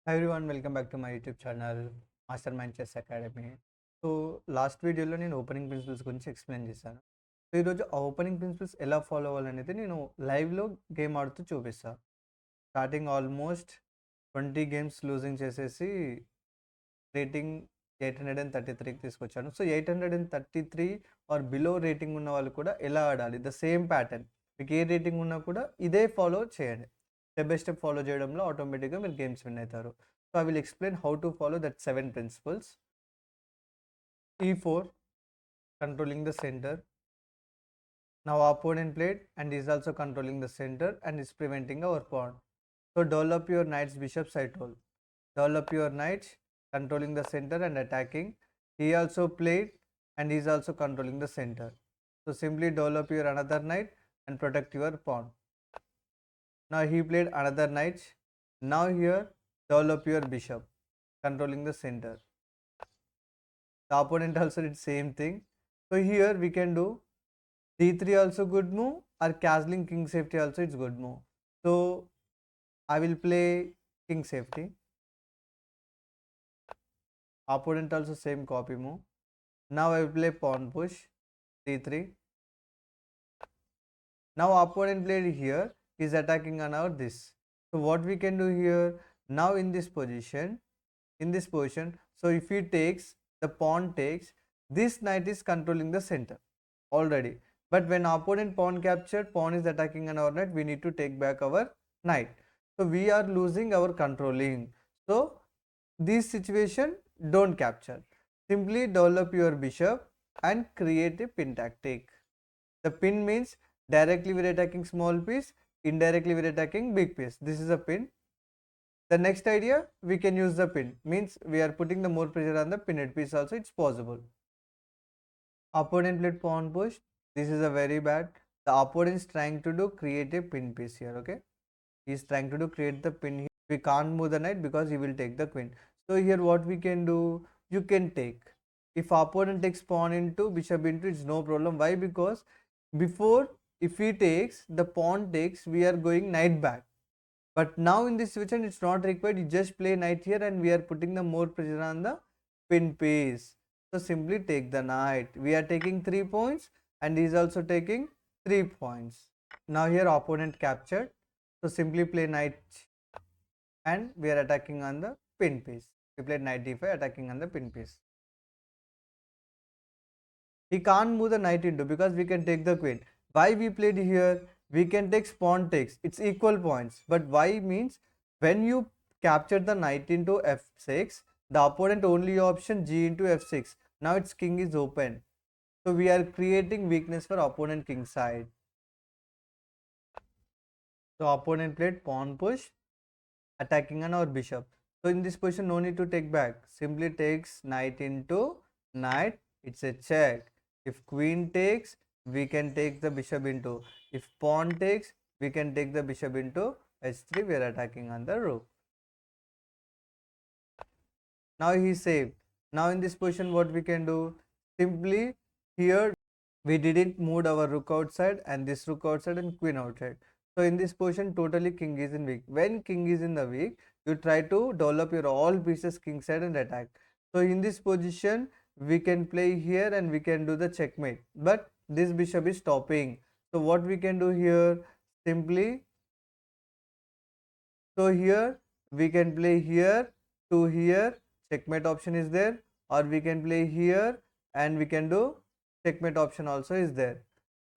Hi everyone, welcome back to my YouTube channel Mastermind Chess Academy. So last వీడియోలో నేను opening principles గురించి explain చేశాను. So ఈరోజు ఆ ఓపెనింగ్ ప్రిన్సిపల్స్ ఎలా ఫాలో అవ్వాలనేది నేను లైవ్లో గేమ్ ఆడుతూ చూపిస్తాను. స్టార్టింగ్ ఆల్మోస్ట్ 20 గేమ్స్ లూజింగ్ చేసేసి రేటింగ్ 833కి తీసుకొచ్చాను. సో 833 ఆర్ బిలో రేటింగ్ ఉన్న వాళ్ళు కూడా ఎలా ఆడాలి, ద సేమ్ ప్యాటర్న్. మీకు ఏ రేటింగ్ ఉన్నా కూడా ఇదే ఫాలో చేయండి. స్టెప్ బై స్టెప్ ఫాలో చేయడంలో ఆటోమేటిక్గా మీరు గేమ్స్ విన్ అవుతారు. So I will explain how to follow that 7 principles. E4, controlling the center. Now opponent played and is also controlling the center and is preventing our pawn. So develop your knights, bishops, I told. Develop your knights, controlling the center and attacking. He also played and he is also controlling the center. So simply develop your another knight and protect your pawn. Now he played another knight. Now here develop your bishop, controlling the center. The opponent also did same thing. So here we can do d3 also good move, or castling king safety also it's good move. So I will play king safety. Opponent also same copy move. Now I will play pawn push d3. Now opponent played here is attacking on our this. So what we can do here now in this position, so if he takes, the pawn takes, this knight is controlling the center already. But when opponent pawn captured, pawn is attacking on our knight, we need to take back our knight. So we are losing our controlling. So this situation don't capture. Simply develop your bishop and create a pin tactic. The pin means directly we are attacking small piece, indirectly we are attacking big piece. This is a pin. The next idea, we can use the pin, means we are putting the more pressure on the pinned piece also, it's possible. Opponent played pawn push. This is a very bad. The opponent is trying to do create a pin piece here, okay? He is trying to do create the pin here. We can't move the knight because he will take the queen. So here what we can do, you can take. If opponent takes pawn into, bishop into, it's no problem. Why? Because before, if he takes, the pawn takes, we are going knight back. But now in this situation, it's not required. You just play knight here and we are putting the more pressure on the pin piece. So simply take the knight. We are taking 3 points and he is also taking 3 points. Now here opponent captured. So simply play knight and we are attacking on the pin piece. We played knight d5 attacking on the pin piece. He can't move the knight into because we can take the queen. Why we played here? We can take pawn takes. It's equal points. But why means when you capture the knight into f6, the opponent only option g into f6. Now its king is open. So we are creating weakness for opponent king side. So opponent played pawn push, attacking on our bishop. So in this position, no need to take back. Simply takes knight into knight. It's a check. If queen takes, we can take the bishop into. If pawn takes, we can take the bishop into h3. We are attacking on the rook. Now he saved. Now in this position, what we can do? Simply here we didn't move our rook outside and this rook outside and queen outside. So in this position, totally king is in weak. When king is in the weak, you try to develop your all pieces king side and attack. So in this position, we can play here and we can do the checkmate. But this bishop is stopping. So what we can do here? Simply, so here we can play here to here. Checkmate option is there, or we can play here and we can do checkmate option also is there.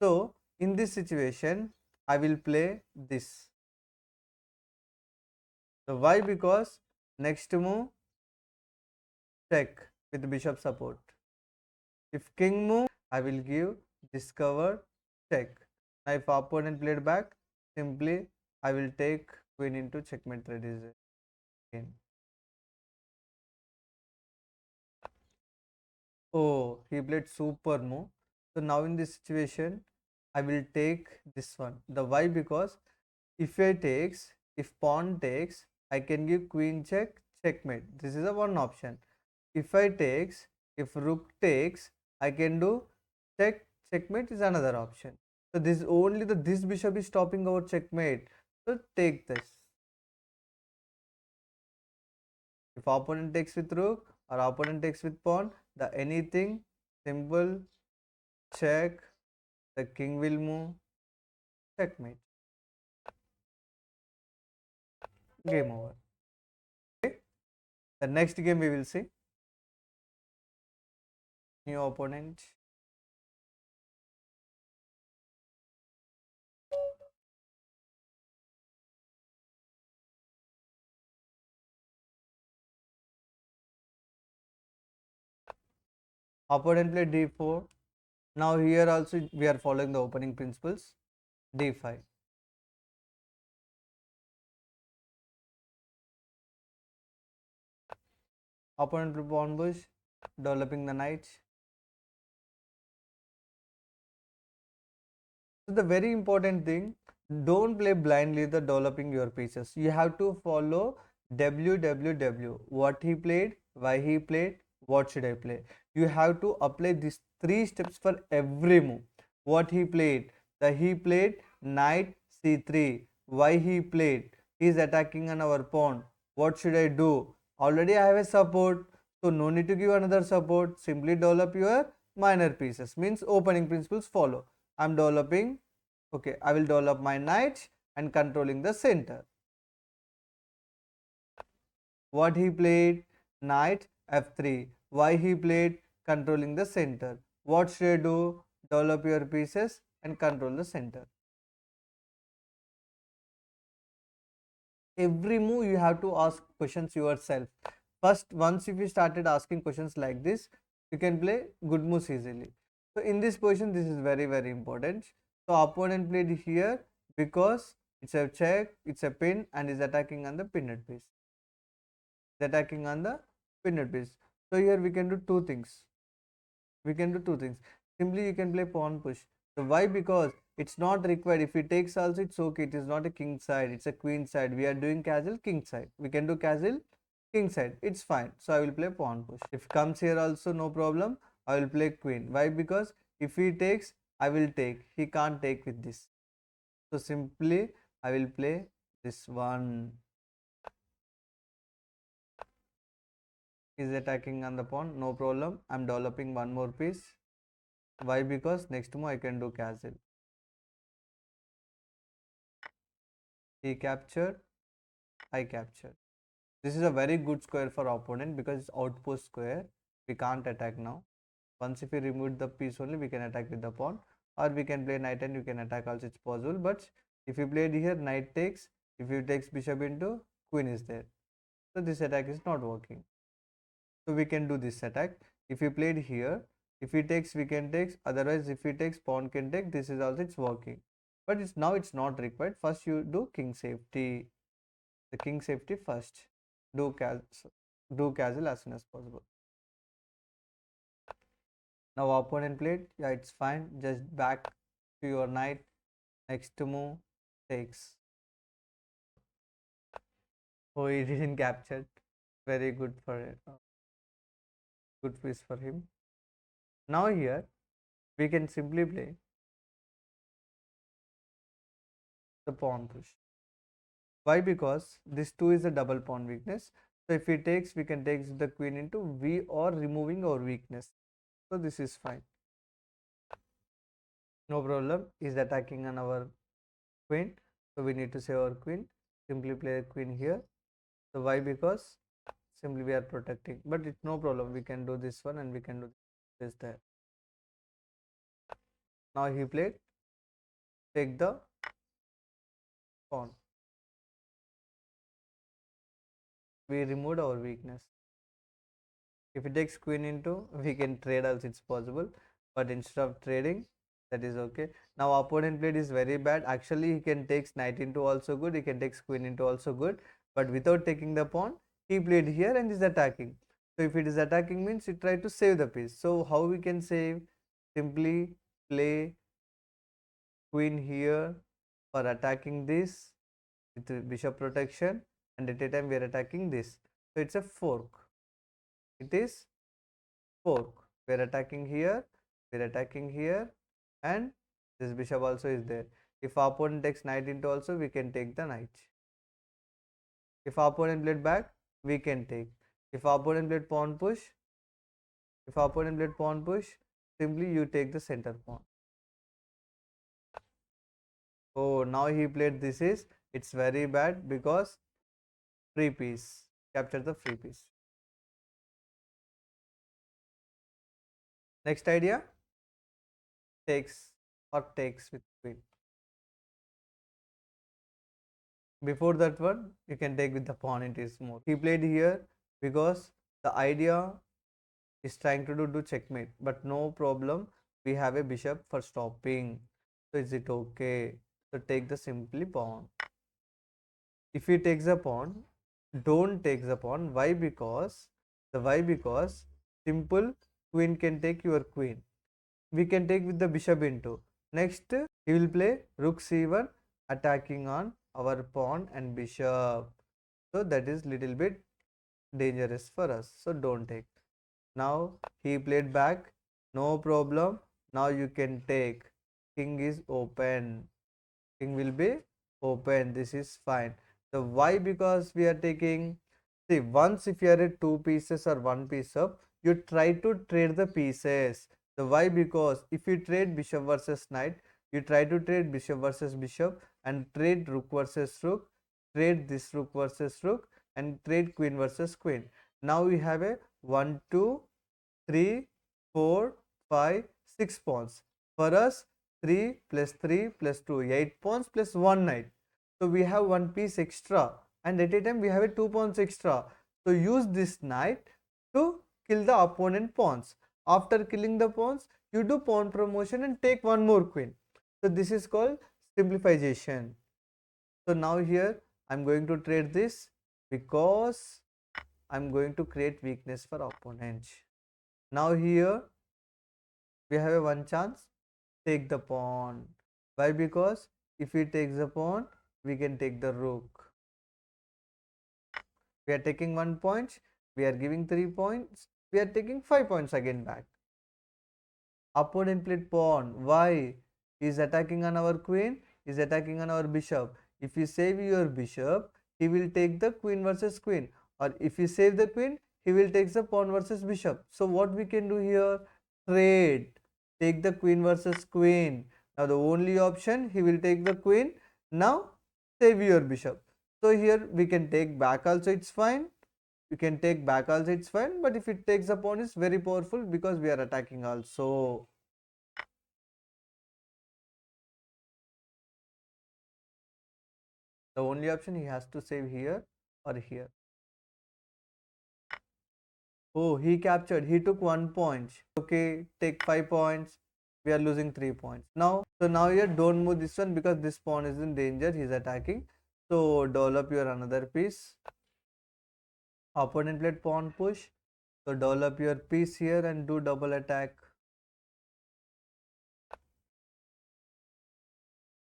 So in this situation, I will play this. So why? Because next move check with bishop support. If king move, I will give discover check. Now if opponent played back, simply I will take queen into checkmate strategy again. Oh, he played super move. So now in this situation, I will take this one. The why? Because if I takes, if pawn takes, I can give queen check, checkmate. This is a one option. If I takes, if rook takes, I can do check, checkmate is another option. So this only this bishop is stopping our checkmate. So take this. If opponent takes with rook or opponent takes with pawn, the anything, simple, check, the king will move, checkmate. Game over. Okay. The next game we will see. New opponent. Opponent played d4. Now here also we are following the opening principles. d5. Opponent played pawn push, developing the knight. So the very important thing, don't play blindly the developing your pieces. You have to follow WWW. What he played, why he played, what should I play. You have to apply these 3 steps for every move. What he played, he played knight c3. Why he played? He is attacking on our pawn. What should I do? Already I have a support, so no need to give another support. Simply develop your minor pieces. Means opening principles follow. I'm developing, okay, I will develop my knight and controlling the center. What he played? Knight f3. Why he played? Controlling the center. What should I do? Develop your pieces and control the center. Every move you have to ask questions yourself. First, once if you started asking questions like this, you can play good moves easily. So in this position, this is very important. So opponent played here because it's a check, it's a pin and is attacking on the pinned piece. Is attacking on the pinned piece. So here we can do two things. Simply you can play pawn push. So why? Because it's not required. If he takes also, it's okay. It is not a king side, it's a queen side. We are doing castle king side. We can do castle king side. It's fine. So I will play pawn push. If comes here also, no problem. I will play queen. Why? Because if he takes, I will take. He can't take with this. So simply I will play this one. Is attacking on the pawn, no problem. I'm developing one more piece. Why? Because next move I can do castle. He captured, I captured. This is a very good square for opponent because it's outpost square. We can't attack now. Once if we remove the piece only, we can attack with the pawn, or we can play knight and you can attack also, it's possible. But if you played here, knight takes, if you takes bishop into, queen is there. So this attack is not working. So we can do this attack. If you played here, if he takes, we can take, otherwise if he takes, pawn can take, this is also, it's working. But it's now it's not required. First you do king safety, the king safety first. Do castle as soon as possible. Now opponent played, yeah, it's fine. Just back to your knight. Next move takes. Oh, he didn't capture. Very good for it. Good piece for him. Now here we can simply play the pawn push. Why? Because this 2 is a double pawn weakness. So if he takes, we can take the queen into V or removing our weakness. So this is fine. No problem. Is attacking on our queen. So we need to save our queen. Simply play a queen here. So why? Because simply we are protecting. But it's no problem. We can do this one and we can do this there. Now he played. Take the pawn. We removed our weakness. If he takes queen into, we can trade also, it's possible. But instead of trading, that is okay. Now opponent played is very bad. Actually, he can take knight into also good. He can take queen into also good. But without taking the pawn, he played here and is attacking. So if it is attacking means he tried to save the piece. So how we can save? Simply play queen here for attacking this with bishop protection, and at a time we are attacking this. So it's a fork. It is fork. We are attacking here, we are attacking here, and this bishop also is there. If opponent takes knight into also, we can take the knight. If opponent played back, we can take. If opponent played pawn push, simply you take the center pawn. Oh, now he played this is, it's very bad because free piece, capture the free piece. Next idea, takes or takes with queen. Before that one, you can take with the pawn, it is more. He played here because the idea is trying to do checkmate, but no problem. We have a bishop for stopping. So is it okay? So take the simply pawn. If he takes the pawn, don't take the pawn. Why? Because simple queen can take your queen. We can take with the bishop into. Next, he will play rook c1 attacking on our pawn and bishop. So that is little bit dangerous for us. So don't take. Now he played back. No problem. Now you can take. King is open. King will be open. This is fine. So why? Because we are taking. See, once if you are at two pieces or one piece up, you try to trade the pieces. The why? Because if you trade bishop versus knight, you try to trade bishop versus bishop and trade rook versus rook, trade this rook versus rook, and trade queen versus queen. Now we have a 1, 2, 3, 4, 5, 6 pawns. For us, 3 plus 3 plus 2, 8 pawns plus 1 knight. So we have one piece extra, and at a time we have a 2 pawns extra. So use this knight to kill the opponent pawns. After killing the pawns, you do pawn promotion and take one more queen. So this is called simplification. So now here I am going to trade this because I am going to create weakness for opponent. Now here we have a one chance, take the pawn. Why? Because if he takes the pawn, we can take the rook. We are taking 1 point, we are giving 3 points, we are taking 5 points again back. Opponent played pawn. Why? He is attacking on our queen, he is attacking on our bishop. If you save your bishop, he will take the queen versus queen. Or if you save the queen, he will take the pawn versus bishop. So what we can do here? Trade. Take the queen versus queen. Now the only option, he will take the queen. Now save your bishop. So here we can take back also, it's fine. You can take back also, it's fine. But if it takes the pawn, it's very powerful because we are attacking also. The only option, he has to save here or here. Oh, he captured. He took 1 point. Okay, take 5 points. We are losing 3 points. Now here don't move this one because this pawn is in danger. He is attacking. So develop your another piece. Opponent played pawn push. So develop your piece here and do double attack.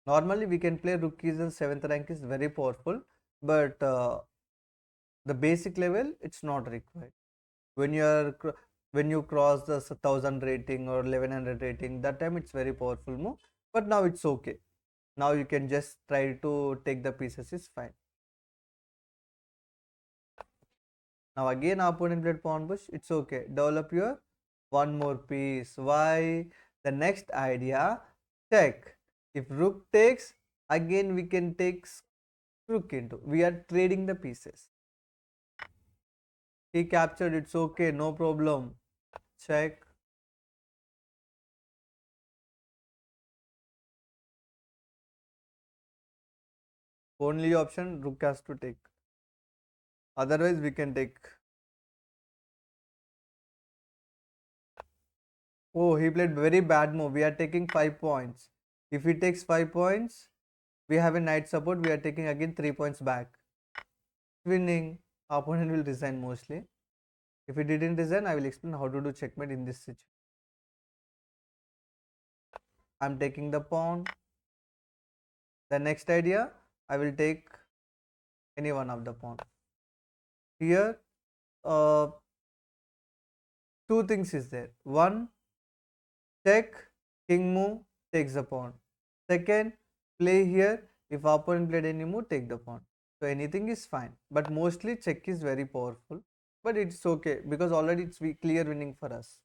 Normally we can play rook keys in 7th rank is very powerful, but the basic level it's not required. When you are when you cross the 1000 rating or 1100 rating, that time it's very powerful move, but now it's okay. Now you can just try to take the pieces, is fine. Now again opponent played pawn push, it's okay, develop your one more piece. Why? The next idea, check. If rook takes, again we can take rook into, we are trading the pieces. He captured, it's okay, no problem. Check. Only option rook has to take. Otherwise we can take. Oh, he played very bad move. We are taking 5 points. If he takes 5 points, we have a knight support. We are taking again 3 points back. Winning. Opponent will resign mostly. If he didn't resign, I will explain how to do checkmate in this situation. I am taking the pawn. The next idea, I will take any one of the pawn. Here, uh, two things is there. One, check, king move, takes the pawn. Second, play here. If opponent played any move, take the pawn. So anything is fine. But mostly check is very powerful. but it's okay because already it's clear winning for us.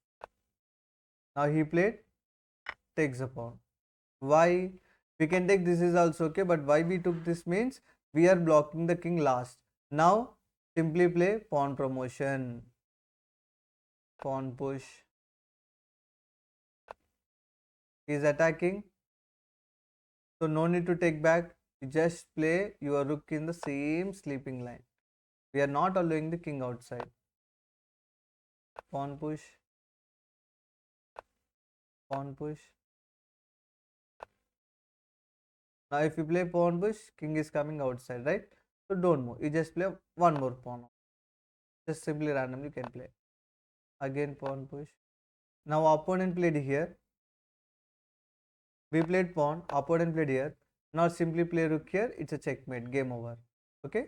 Now he played, takes a pawn. Why? We can take this is also okay, but why we took this means we are blocking the king last. Now simply play pawn promotion, pawn push. He is attacking, so no need to take back. You just play your rook in the same sleeping line. We are not allowing the king outside. Pawn push, pawn push. Now if you play pawn push, king is coming outside, right? So don't move. You just play one more pawn. Just simply randomly can play. Again pawn push. Now opponent played here. We played pawn. Opponent played here. Now simply play rook here. It's a checkmate. Game over. Okay.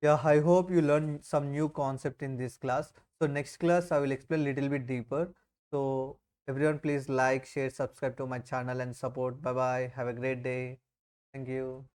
Yeah, I hope you learned some new concept in this class. So next class I will explain little bit deeper. So everyone please like, share, subscribe to my channel and support. Bye bye. Have a great day. Thank you.